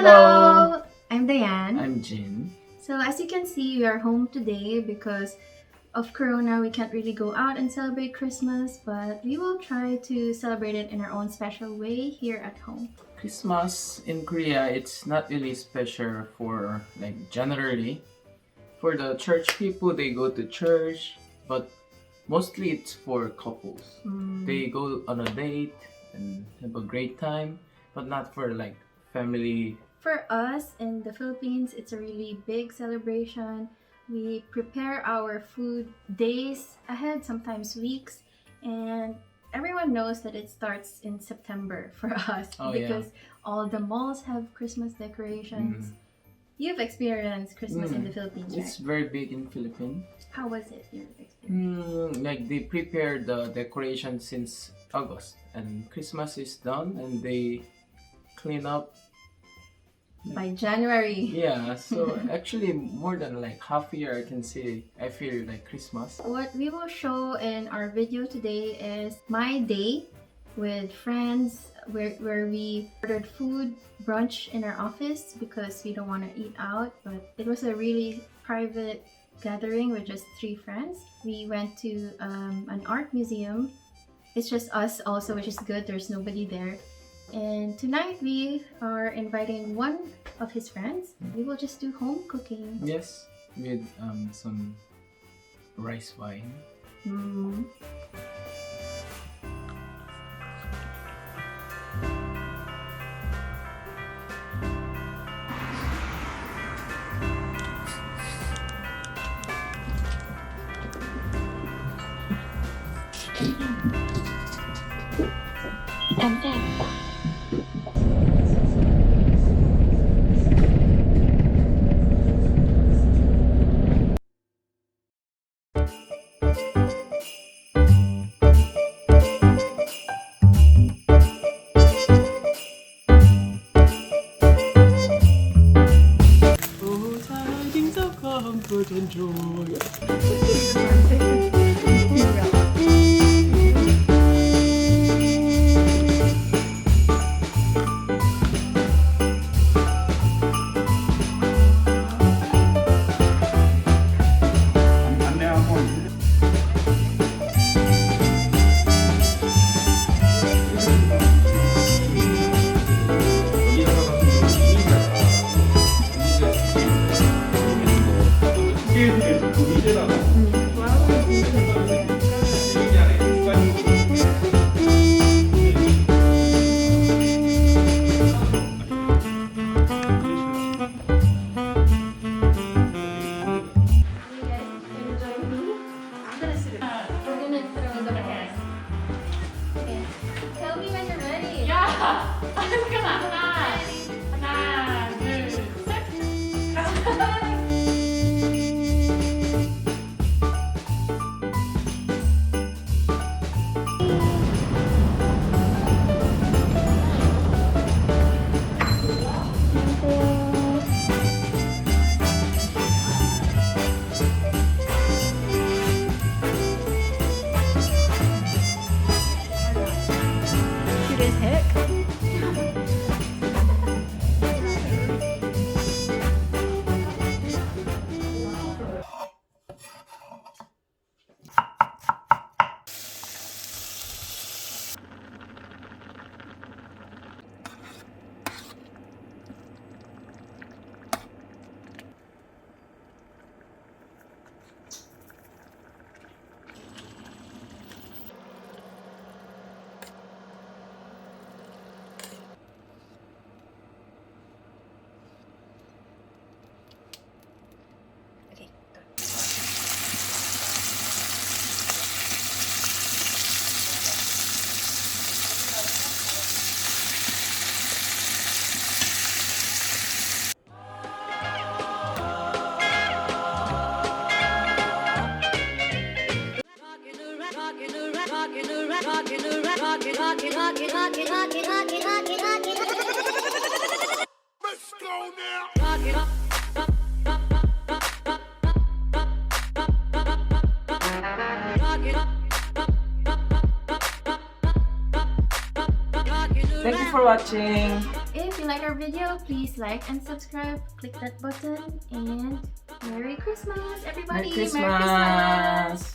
Hello! I'm Diane. I'm Jin. So as you can see, we are home today because of Corona. We can't really go out and celebrate Christmas, but we will try to celebrate it in our own special way here at home. Christmas in Korea, it's not really special for generally. For the church people, they go to church, but mostly it's for couples. They go on a date and have a great time, but not for family. For us in the Philippines, it's a really big celebration. We prepare our food days ahead, sometimes weeks, and everyone knows that it starts in September for us because all the malls have Christmas decorations. You've experienced Christmas in the Philippines, right? It's very big in Philippines. How was it, your experience? They prepare the decoration since August, and Christmas is done, and they clean up by January. Yeah, so actually more than half a year I feel like Christmas. What we will show in our video today is my day with friends where we ordered food, brunch in our office because we don't want to eat out, but it was a really private gathering with just 3 friends. We went to an art museum. It's just us also, which is good. There's nobody there. And tonight we are inviting one of his friends. We will just do home cooking. Yes, with some rice wine. Thank you for watching. if you like our video, please like and subscribe. Click that button and Merry Christmas, everybody! Merry Christmas!